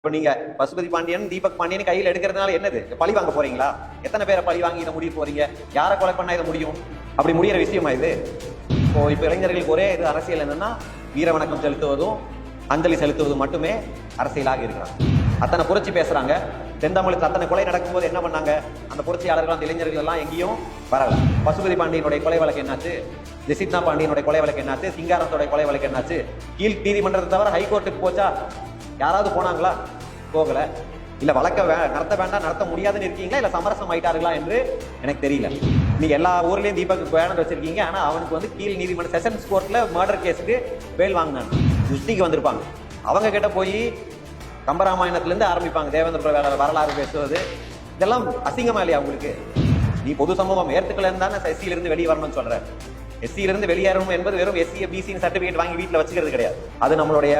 இப்போ நீங்க பசுபதி பாண்டியன் தீபக் பாண்டியன் கையில் எடுக்கிறதுனால என்னது? பழி வாங்க போறீங்களா? எத்தனை பேரை பழி வாங்கி இதை முடிய போறீங்க? யாரை கொலை பண்ணா இதை முடியும்? அப்படி முடிகிற விஷயமா இது? இப்போ இளைஞர்களுக்கு ஒரே இது அரசியல் என்னன்னா வீர வணக்கம் செலுத்துவதும் அஞ்சலி செலுத்துவதும் மட்டுமே அரசியலாக இருக்கிறாங்க. அத்தனை புரட்சி பேசுறாங்க. தென் தமிழகத்தில் அத்தனை கொலை நடக்கும்போது என்ன பண்ணாங்க? அந்த புரட்சியாளர்கள் அந்த இளைஞர்கள் எல்லாம் எங்கேயும் வரல. பசுபதி பாண்டியனுடைய கொலை வழக்கு என்னாச்சு? ஜெசித்னா பாண்டியனுடைய கொலை வழக்கு என்னாச்சு? சிங்காரத்தோட கொலை வழக்கு என்னாச்சு? கீழ் நீதிமன்றத்தை தவிர ஹைகோர்ட்டுக்கு போச்சா? யாராவது போனாங்களா? போகல. இல்ல வழக்க நடத்த வேண்டாம், நடத்த முடியாதுன்னு இருக்கீங்களா, இல்ல சமரசம் ஆயிட்டார்களா என்று எனக்கு தெரியல. நீங்க எல்லா ஊர்லயும் தீபக் பேனர் வச்சிருக்கீங்க. ஆனா அவனுக்கு கீழ் நீதிமன்ற செஷன்ஸ் கோர்ட்ல மர்டர் கேஸுக்கு பேல் வாங்கினாங்க. துஷ்டிக்கு வந்திருப்பாங்க. அவங்க கிட்ட போய் கம்பராமாயணத்துல இருந்து ஆரம்பிப்பாங்க. தேவேந்திர வரலாறு பேசுவது இதெல்லாம் அசிங்கமா இல்லையா உங்களுக்கு? நீ பொது சமூகம் ஏற்றுக்கலன்னு தானே எஸ்சியில இருந்து வெளியே வரணும்னு சொல்ற. எஸ்சியில இருந்து வெளியேறணும் என்பது வெறும் எஸ்சி பிசி சர்டிபிகேட் வாங்கி வீட்டில் வச்சுக்கிறது கிடையாது. அது நம்மளுடைய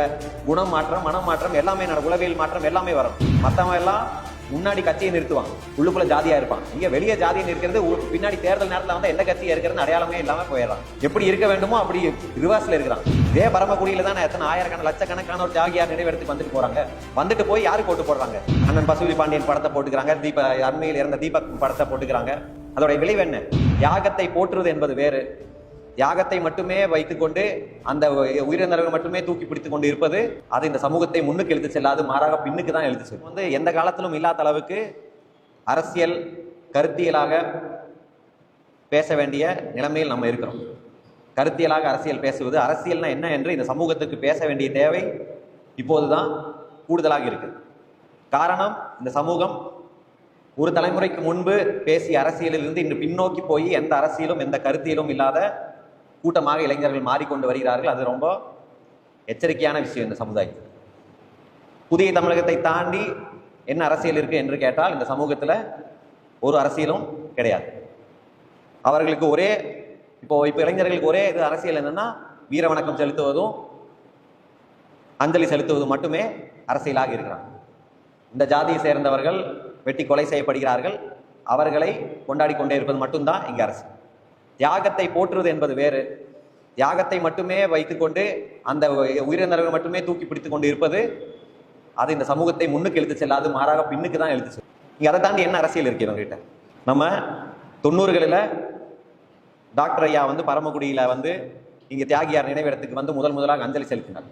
குணம் மாற்றம், மனம் மாற்றம் எல்லாமே உளவியல் மாற்றம் எல்லாமே வரும். மற்றவங்க எல்லாம் முன்னாடி கட்சியை நிறுத்துவாங்க, உள்ளுக்குள்ள ஜாதியா இருப்பான். இங்க வெளியே ஜாதியை நிற்கிறது, பின்னாடி தேர்தல் நேரத்தில் வந்து எந்த கட்சியா இருக்கிறது அடையாளமே இல்லாம போயிடலாம். எப்படி இருக்க வேண்டுமோ அப்படி ரிவர்ஸ்ல இருக்கிறான். இதே பரமக்குடியில தான் எத்தனை ஆயிரக்கணக்கான லட்சக்கணக்கான ஒரு தியாகியார் நினைவெடுத்துக்கு வந்துட்டு போறாங்க. வந்துட்டு போய் யாரு போட்டு போடுறாங்க? அண்ணன் பசுபதி பாண்டியன் படத்தை போட்டுக்கிறாங்க, அண்மையில் இறந்த தீபக் படத்தை போட்டுக்கிறாங்க. அதோட விளைவு என்ன? தியாகத்தை போற்றுவது என்பது வேறு, தியாகத்தை மட்டுமே வைத்துக் கொண்டு அந்த உயிரினர்கள் மட்டுமே தூக்கி பிடித்துக் கொண்டு இருப்பது அது இந்த சமூகத்தை முன்னுக்கு எழுத்து செல்லாது, மாறாக பின்னுக்கு தான் எழுத்து செல்லும். எந்த காலத்திலும் இல்லாத அளவுக்கு அரசியல் கருத்தியலாக பேச வேண்டிய நிலைமையில் நம்ம இருக்கிறோம். கருத்தியலாக அரசியல் பேசுவது, அரசியல்னா என்ன என்று இந்த சமூகத்துக்கு பேச வேண்டிய தேவை இப்போதுதான் கூடுதலாக இருக்கு. காரணம், இந்த சமூகம் ஒரு தலைமுறைக்கு முன்பு பேசிய அரசியலில் இருந்து இன்று பின்னோக்கி போய் எந்த அரசியலும் எந்த கருத்தியலும் இல்லாத கூட்டமாக இளைஞர்கள் மாறிக்கொண்டு வருகிறார்கள். அது ரொம்ப எச்சரிக்கையான விஷயம். இந்த சமுதாயத்தில் புதிய தமிழகத்தை தாண்டி என்ன அரசியல் இருக்கு என்று கேட்டால் இந்த சமூகத்தில் ஒரு அரசியலும் கிடையாது. அவர்களுக்கு இப்போ இளைஞர்களுக்கு ஒரே இது அரசியல் என்னன்னா வீர வணக்கம் செலுத்துவதும் அஞ்சலி செலுத்துவதும் மட்டுமே அரசியலாக இருக்கிறாங்க. இந்த ஜாதியை சேர்ந்தவர்கள் வெட்டி கொலை செய்யப்படுகிறார்கள். அவர்களை கொண்டாடி கொண்டே இருப்பது மட்டும்தான் இங்க அரசு. தியாகத்தை போற்றுவது என்பது வேறு, தியாகத்தை மட்டுமே வைத்துக்கொண்டு அந்த உயிரினர்கள் மட்டுமே தூக்கி பிடித்துக் கொண்டு இருப்பது அது இந்த சமூகத்தை முன்னுக்கு எழுத்து செல்லாது, மாறாக பின்னுக்கு தான் எழுத்து செல்லும். இங்க அதை தாண்டி என்ன அரசியல் இருக்கு இவங்ககிட்ட? நம்ம 90களில் டாக்டர் ஐயா பரமக்குடியில இங்க தியாகியார் நினைவிடத்துக்கு முதலாக அஞ்சலி செலுத்தினார்.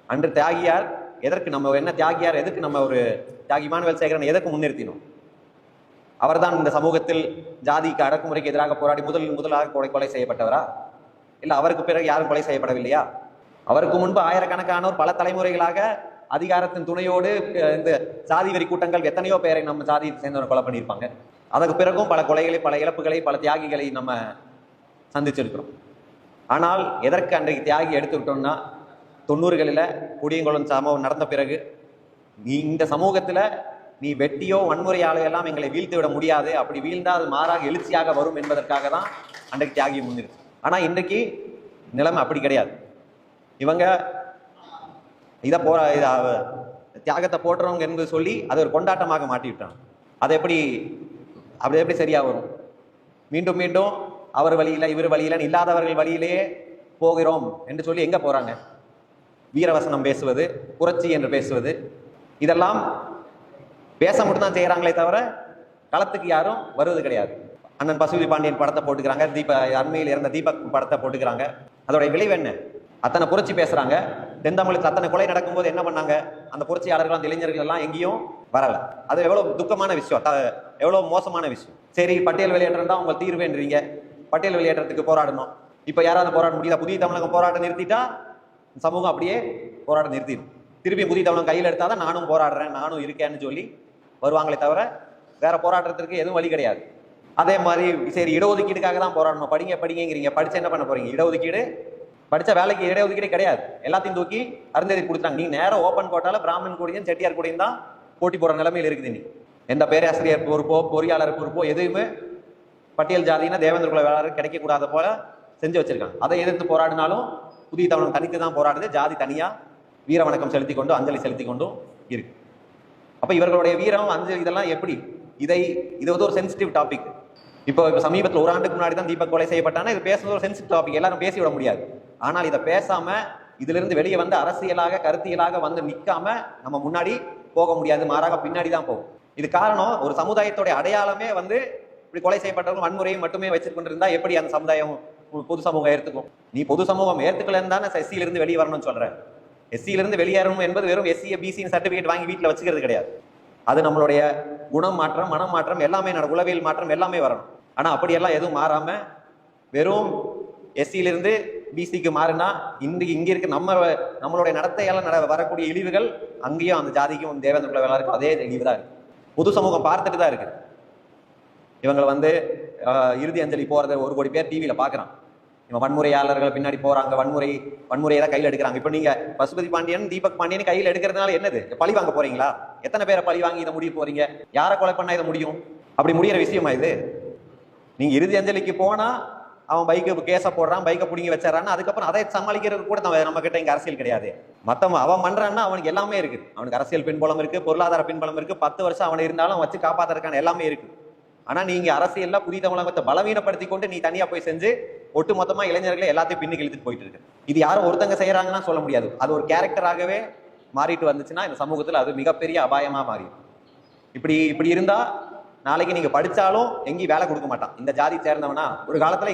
அன்று தியாகியார் எதற்கு நம்ம என்ன தியாகியார் எதற்கு நம்ம ஒரு தியாகி இமானுவேல் சேகரன் எதற்கு முன்னிறுத்தினோம்? அவர்தான் இந்த சமூகத்தில் ஜாதிக்கு அடக்குமுறைக்கு எதிராக போராடி முதலாக கொலை செய்யப்பட்டவரா? இல்ல அவருக்கு பிறகு யாரும் கொலை செய்யப்படவில்லையா? அவருக்கு முன்பு ஆயிரக்கணக்கானோர் பல தலைமுறைகளாக அதிகாரத்தின் துணையோடு இந்த சாதி வெறி கூட்டங்கள் எத்தனையோ பேரை நம்ம சாதியை சேர்ந்தவரை கொலை பண்ணியிருப்பாங்க. அதற்கு பிறகும் பல கொலைகளை, பல இழப்புகளை, பல தியாகிகளை நம்ம சந்திச்சிருக்கிறோம். ஆனால் எதற்கு அன்றைக்கு தியாகி எடுத்துக்கிட்டோம்னா 90களில் குடியங்குளம் சம்பவம் நடந்த பிறகு இந்த சமூகத்துல நீ வெட்டியோ வன்முறையாளோ எல்லாம் எங்களை வீழ்த்து விட முடியாது, அப்படி வீழ்ந்தால் அது மாறாக எழுச்சியாக வரும் என்பதற்காக தான் அன்றைக்கு தியாகி முன்னிருக்கு. ஆனா இன்றைக்கு நிலைமை அப்படி கிடையாது. இவங்க தியாகத்தை போட்டுறவங்க என்று சொல்லி அதை ஒரு கொண்டாட்டமாக மாட்டி விட்டாங்க. அது எப்படி சரியா வரும்? மீண்டும் மீண்டும் அவர் வழியில இவர் வழியில இல்லாதவர்கள் வழியிலேயே போகிறோம் என்று சொல்லி எங்க போறாங்க? வீரவசனம் பேசுவது, புரட்சி என்று பேசுவது, இதெல்லாம் பேச மட்டும் தான் செய்யறாங்களே தவிர களத்துக்கு யாரும் வருவது கிடையாது. அண்ணன் பசுபதி பாண்டியன் படத்தை போட்டுக்கிறாங்க, அண்மையில் இறந்த தீபக் படத்தை போட்டுக்கிறாங்க. அதோட விளைவு என்ன? அத்தனை புரட்சி பேசுறாங்க. தென் தமிழகத்தில் அத்தனை கொலை நடக்கும்போது என்ன பண்ணாங்க? அந்த புரட்சியாளர்கள் அந்த இளைஞர்கள் எல்லாம் எங்கேயும் வரல. அது எவ்வளவு துக்கமான விஷயம், எவ்வளவு மோசமான விஷயம். சரி, பட்டியல் வெளியேற்றம் தான் உங்க தீர்வுன்றீங்க. பட்டியல் வெளியேற்றத்துக்கு போராடணும். இப்ப யாராவது போராட முடியல? புதிய தமிழகம் போராட்டம் நிறுத்திட்டா சமூகம் அப்படியே போராட நிறுத்திடும். திருப்பி புதிய தமிழகம் கையில் எடுத்தாதான் நானும் போராடுறேன், நானும் இருக்கேன்னு சொல்லி வருவாங்களே தவிர வேற போராட்டத்திற்கு எதுவும் வழி கிடையாது. அதே மாதிரி சரி, இடஒதுக்கீடுக்காக தான் போராடணும், படிங்கிறீங்க. படிச்சு என்ன பண்ண போறீங்க? இடஒதுக்கீடு படிச்ச வேலைக்கு இடஒதுக்கீடு கிடையாது. எல்லாத்தையும் தூக்கி அருந்ததி கொடுத்தாங்க. நீ நேரம் ஓப்பன் கோட்டால பிராமணன் கூடியும் செட்டியார் கூடியும் தான் போட்டி போடுற நிலைமையில் இருக்குது. நீ எந்த பேராசிரியர் பொறுப்போ பொறியாளர் பொறுப்போ எதுவுமே பட்டியல் ஜாதினா தேவேந்திர குல வேளாளர் கிடைக்கக்கூடாத போல செஞ்சு வச்சிருக்காங்க. அதை எதிர்த்து போராடினாலும் புதிய தமிழகம் தனித்து தான் போராடுது. ஜாதி தனியா வீர வணக்கம் செலுத்தி கொண்டு அஞ்சலி செலுத்தி கொண்டும் இருக்கு. அப்ப இவர்களுடைய வீரம், அஞ்சலி இதெல்லாம் எப்படி? இது ஒரு சென்சிட்டிவ் டாபிக். இப்போ சமீபத்தில் ஒரு ஆண்டுக்கு முன்னாடி தான் தீபக் கொலை செய்யப்பட்டானா இது பேசுறது ஒரு சென்சிட்டிவ் டாபிக், எல்லாரும் பேசி விட முடியாது. ஆனால் இதை பேசாம இதுல இருந்து வெளியே வந்து அரசியலாக கருத்தியலாக வந்து நிக்காம நம்ம முன்னாடி போக முடியாது, மாறாக பின்னாடி தான் போகும். இது காரணம், ஒரு சமுதாயத்தோட அடையாளமே வந்து இப்படி கொலை செய்யப்பட்டவங்க வன்முறையை மட்டுமே வச்சிருக்கொண்டிருந்தா எப்படி அந்த சமுதாயம் பொது சமூகம் ஏற்றுக்கும்? நீ பொது சமூகம் ஏற்றுக்கலன்னு தானே எஸ்சியில இருந்து வெளியே வரணும்னு சொல்ற. எஸ்சியில இருந்து வெளியேறணும் என்பது வெறும் எஸ்சி பிசி சர்டிபிகேட் வாங்கி வீட்டில் வச்சுக்கிறது கிடையாது. அது நம்மளுடைய குணம் மாற்றம், மனம் மாற்றம் எல்லாமே நடக்கும், உளவியல் மாற்றம் எல்லாமே வரணும். ஆனா அப்படியெல்லாம் எதுவும் மாறாம வெறும் எஸ்சியிலிருந்து பிசிக்கு மாறினா இங்க இருக்க நம்மளுடைய நடத்தையால வரக்கூடிய இழிவுகள் அங்கேயும் அந்த ஜாதிக்கும் தேவேந்திர குல வேளாருக்கும் அதே இழிவு தான் இருக்கு. பொது சமூகம் பார்த்துட்டு தான் இருக்கு. இவங்களை வந்து இறுதி அஞ்சலி போறதை 1 கோடி பேர் டிவியில பாக்குறான். இவன் வன்முறையாளர்கள் பின்னாடி போறாங்க, வன்முறையை தான் கையில் எடுக்கிறாங்க. இப்ப நீங்க பசுபதி பாண்டியன், தீபக் பாண்டியன் கையில் எடுக்கிறதுனால என்னது? பழி வாங்க போறீங்களா? எத்தனை பேரை பழி வாங்கி இதை முடிய போறீங்க? யாரை கொலை பண்ணா இதை முடியும்? அப்படி முடியிற விஷயமா இது? நீங்க இறுதி அஞ்சலிக்கு போனா அவன் பைக்கு கேஸ போடுறான், பைக்கை பிடிங்கி வச்சாரான்னு, அதுக்கப்புறம் அதை சமாளிக்கிறது கூட நம்ம கிட்ட இங்க அரசியல் கிடையாது. மத்தவன் அவன் பண்றான்னா அவனுக்கு எல்லாமே இருக்கு. அவனுக்கு அரசியல் பின்புலம் இருக்கு, பொருளாதார பின்புலம் இருக்கு, 10 வருஷம் அவனை இருந்தாலும் வச்சு காப்பாத்துறதுக்கான எல்லாமே இருக்கு. ஆனா நீங்க அரசியல்ல புதிய தமிழகத்தை பலவீனப்படுத்தி கொண்டு நீ தனியா போய் செஞ்சு ஒட்டு மொத்தமா இளைஞர்களை எல்லாத்தையும் பின்னுக்கு இழுத்துட்டு போயிட்டு இருக்கு. இது யாரும் ஒருத்தங்க செய்யறாங்கன்னா சொல்ல முடியாது. அது ஒரு கேரக்டராகவே மாறிட்டு வந்துச்சுன்னா இந்த சமூகத்துல அது மிகப்பெரிய அபாயமா மாறிடும். இப்படி இருந்தா நாளைக்கு நீங்க படிச்சாலும் எங்கேயும் வேலை கொடுக்க மாட்டான். இந்த ஜாதி சேர்ந்தவனா, ஒரு காலத்துல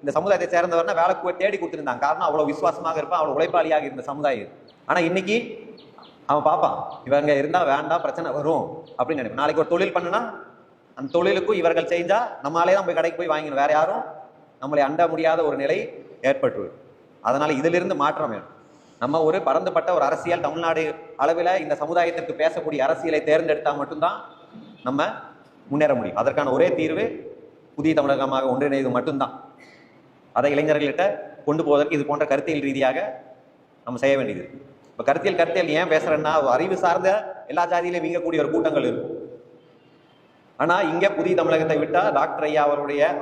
இந்த சமுதாயத்தை சேர்ந்தவனா வேலை தேடி கொடுத்துருந்தான். காரணம் அவ்வளவு விசுவாசமாக இருப்பான், அவ்வளவு உழைப்பாளியாக இருந்த சமுதாயம். ஆனா இன்னைக்கு அவன் பார்ப்பான், இவங்க இருந்தா வேண்டாம், பிரச்சனை வரும் அப்படின்னு நினைப்பான். நாளைக்கு ஒரு தொழில் பண்ணுனா அந்த தொழிலுக்கும் இவர்கள் செஞ்சா நம்மளாலே தான் போய் கடைக்கு போய் வாங்கணும், வேற யாரும் நம்மளை அண்ட முடியாத ஒரு நிலை ஏற்பட்டு. அதனால இதிலிருந்து மாற்றம் வேணும். நம்ம ஒரு பரந்துபட்ட ஒரு அரசியல் தமிழ்நாடு அளவில் இந்த சமுதாயத்திற்கு பேசக்கூடிய அரசியலை தேர்ந்தெடுத்தா மட்டும்தான் நம்ம முன்னேற முடியும். அதற்கான ஒரே தீர்வு புதிய தமிழகமாக ஒன்றிணைவது மட்டும்தான். அதை இளைஞர்கள்கிட்ட கொண்டு போவதற்கு இது போன்ற கருத்தியல் ரீதியாக நம்ம செய்ய வேண்டியது. இப்போ கருத்தியல் ஏன் பேசுறேன்னா, அறிவு சார்ந்த எல்லா ஜாதியிலையும் வீங்கக்கூடிய ஒரு கூட்டங்கள் இருக்கும். ஆனா இங்க புதிய தமிழகத்தை விட்டா டாக்டர் ஐயா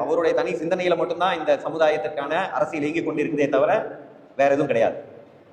அவருடைய தனி சிந்தனையில மட்டும்தான் இந்த சமுதாயத்திற்கான அரசியல் இயங்கிக் கொண்டிருக்கிறதே தவிர வேற எதுவும் கிடையாது.